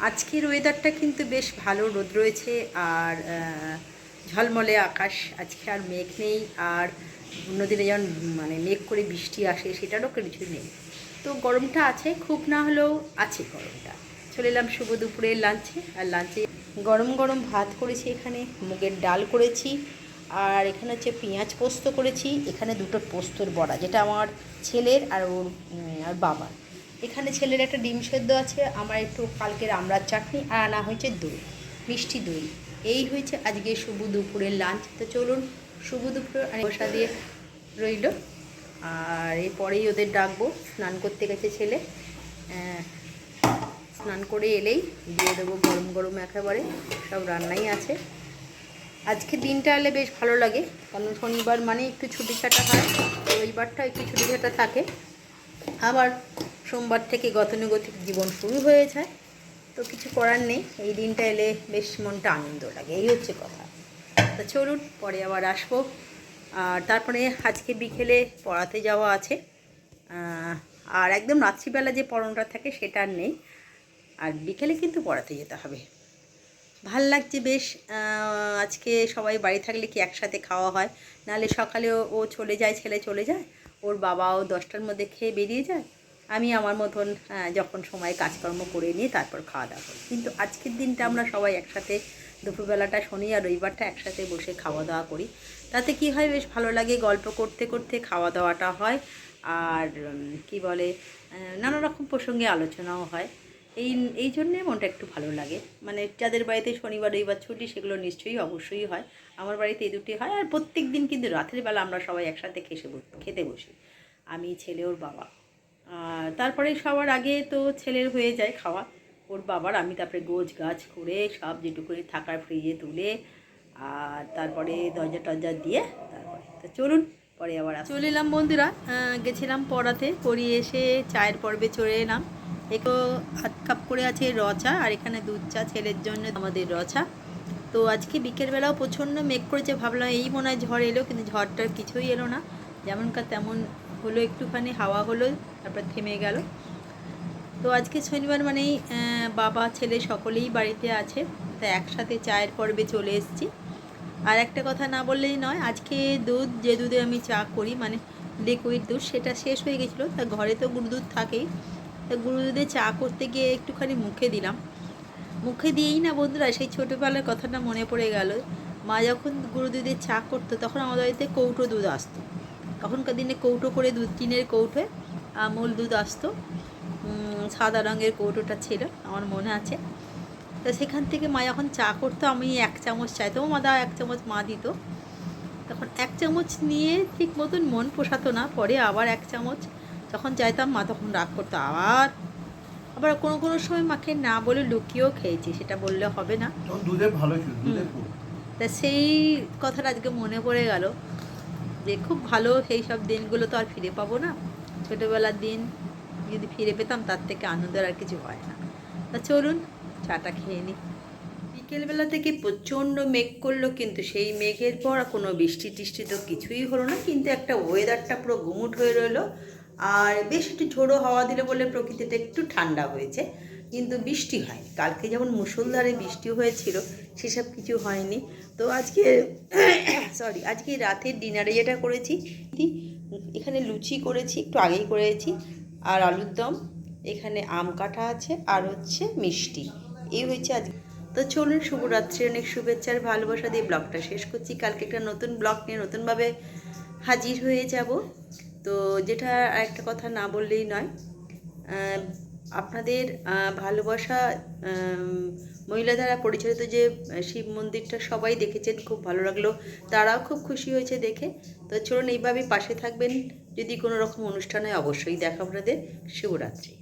আজকের ওয়েদারটা কিন্তু বেশ ভালো, রোদ রয়েছে আর ঝলমলে আকাশ। আজকে আর মেঘ নেই, আর অন্যদিনে যেমন মেঘ করে বৃষ্টি আসে সেটারও কিছু নেই। তো গরমটা আছে, খুব না হলেও আছে গরমটা। চলে এলাম শুভ দুপুরের লাঞ্চে। আর লাঞ্চে গরম গরম ভাত করেছি, এখানে মুগের ডাল করেছি, আর এখানে হচ্ছে পেঁয়াজ পোস্ত করেছি। এখানে দুটো পোস্তর বড়া, যেটা আমার ছেলের আর ওর আর বাবার। এখানে ছেলের একটা ডিম সেদ্ধ আছে, আমার একটু কালকের আমড়ার চাটনি, আর আনা হয়েছে দই, মিষ্টি দই। এই হয়েছে আজকে শুভ দুপুরের লাঞ্চ। তো চলুন শুভ দুপুর বসা দিয়ে রইল। আর এরপরেই ওদের ডাকবো, স্নান করতে গেছে ছেলে। স্নান করে এলেই দিয়ে দেবো গরম গরম একেবারে, সব রান্নাই আছে। আজকে দিনটা এলে বেশ ভালো লাগে, কারণ শনিবার মানে একটু ছুটি ছাটা হয়, রবিবারটা একটু ছুটি ছাটা থাকে। আবার সোমবার থেকে গতানুগতিক জীবন শুরু হয়ে যায়, তো কিছু করার নেই। এই দিনটা এলে বেশ মনটা আনন্দ লাগে, এই হচ্ছে কথা। তো চলুন পরে আবার আসবো। আর তারপরে আজকে বিকেলে পড়াতে যাওয়া আছে, আর একদম রাত্রিবেলা যে পড়ানোটা থাকে সেটা আর নেই, আর বিকেলে কিন্তু পড়াতে যেতে হবে। ভাল লাগছে বেশ। আজকে সবাই বাড়ি থাকলে কি একসাথে খাওয়া হয়, নাহলে সকালেও ও চলে যায়, ছেলে চলে যায়, ওর বাবাও 10টার মধ্যে খেয়ে বেরিয়ে যায়, আমি আমার মতন যখন সময় কাজকর্ম করে নিয়ে তারপর খাওয়া দাওয়া করি। কিন্তু আজকের দিনটা আমরা সবাই একসাথে, দুপুরবেলাটা শনি আর রবিবারটা একসাথে বসে খাওয়া দাওয়া করি। তাতে কি হয়, বেশ ভালো লাগে, গল্প করতে করতে খাওয়া দাওয়াটা হয়। আর কি বলে, নানা রকম প্রসঙ্গে আলোচনাও হয়। এই জন্যে মনটা একটু ভালো লাগে। যাদের বাড়িতে শনিবার রবিবার ছুটি, সেগুলো নিশ্চয়ই অবশ্যই হয়। আমার বাড়িতে এই দুটি হয়। আর প্রত্যেক দিন কিন্তু রাতের বেলা আমরা সবাই একসাথে খেতে বসি, আমি, ছেলে, ওর বাবা। আর তারপরে সবার আগে তো ছেলের হয়ে যায় খাওয়া, ওর বাবার। আমি তারপরে গোছ গাছ করে সব যেটুকুনি থাকার ফ্রিজে তুলে, আর তারপরে দরজা টরজা দিয়ে তারপরে তো চলুন পরে আবার চলে এলাম বন্ধুরা। গেছিলাম পড়াতে, পড়িয়ে এসে চায়ের পর্বে চলে এলাম। একটু 1/2 কাপ করে আছে র চা, আর এখানে দুধ চা ছেলের জন্য, আমাদের র চা। তো আজকে বিকেলবেলাও প্রচণ্ড মেঘ করেছে, ভাবলাম এই মনে হয় ঝড় এলো, কিন্তু ঝড়টার কিছুই এলো না। যেমনকার তেমন হলো, একটুখানি হাওয়া হলো, তারপর থেমে গেল। তো আজকে শনিবার মানেই বাবা ছেলে সকলেই বাড়িতে আছে, তাই একসাথে চায়ের পর্বে চলে এসেছি। আর একটা কথা না বললেই নয়, আজকে দুধ, যে দুধে আমি চা করি, লিকুইড দুধ, সেটা শেষ হয়ে গেছিলো। তা ঘরে তো গুঁড়ো দুধ থাকেই, তা গুঁড়ো দুধে চা করতে গিয়ে একটুখানি মুখে দিলাম। মুখে দিয়েই না বন্ধুরা, সেই ছোটোবেলার কথাটা মনে পড়ে গেল। মা যখন গুঁড়ো দুধে চা করতো, তখন আমাদের বাড়িতে কৌটো দুধ আসতো। তখনকার দিনে কৌটো করে, দুধ টিনের কৌটোয় আমুল দুধ আসতো, সাদা রঙের কৌটোটা ছিল, আমার মনে আছে। তো সেখান থেকে মা যখন চা করতো, আমি 1 চামচ চাইতাম, মা 1 চামচ মা দিত। তখন 1 চামচ নিয়ে ঠিক মতন মন পোষাতো না, পরে আবার 1 চামচ যখন চাইতাম, মা তখন রাগ করতো। আবার কোনো সময় মাকে না বলে লুকিয়েও খেয়েছি, সেটা বললে হবে না। তা সেই কথাটা আজকে মনে পড়ে গেল, যে খুব ভালো সেই সব দিনগুলো তো আর ফিরে পাবো না। ছোটোবেলার দিন যদি ফিরে পেতাম, তার থেকে আনন্দের আর কিছু হয় না। তা চলুন চাটা খেয়ে নিই। বিকেলবেলা থেকে প্রচণ্ড মেঘ করলো, কিন্তু সেই মেঘের পর কোনো বৃষ্টি টিষ্টি তো কিছুই হলো না, কিন্তু একটা ওয়েদারটা পুরো গুমুট হয়ে রইলো। আর বেশ একটু ঝোড়ো হাওয়া দিলে বলে প্রকৃতিটা একটু ঠান্ডা হয়েছে, কিন্তু বৃষ্টি হয়নি। কালকে যেমন মুষলধারে বৃষ্টি হয়েছিল, সেসব কিছু হয়নি। তো আজকে আজকে রাতের ডিনারে যেটা করেছি, এখানে লুচি করেছি, একটু আগেই করেছি, আর আলুর দম, এখানে আম কাটা আছে, আর হচ্ছে মিষ্টি। এই হয়েছে আজকে। তো চলুন, শুভরাত্রি, অনেক শুভেচ্ছার ভালোবাসা দিয়ে ব্লগটা শেষ করছি। কালকে একটা নতুন ব্লগ নিয়ে নতুনভাবে হাজির হয়ে যাব। তো যেটা একটা কথা না বললেই নয়, আপনাদের ভালোবাসা, মহিলা দ্বারা পরিচালিত যে শিব মন্দিরটা সবাই দেখেছেন, খুব ভালো লাগলো, তারাও খুব খুশি হয়েছে দেখে। তো চলুন এইভাবে পাশে থাকবেন, যদি কোনো রকম অনুষ্ঠান হয় অবশ্যই দেখা আপনাদের। শুভরাত্রি।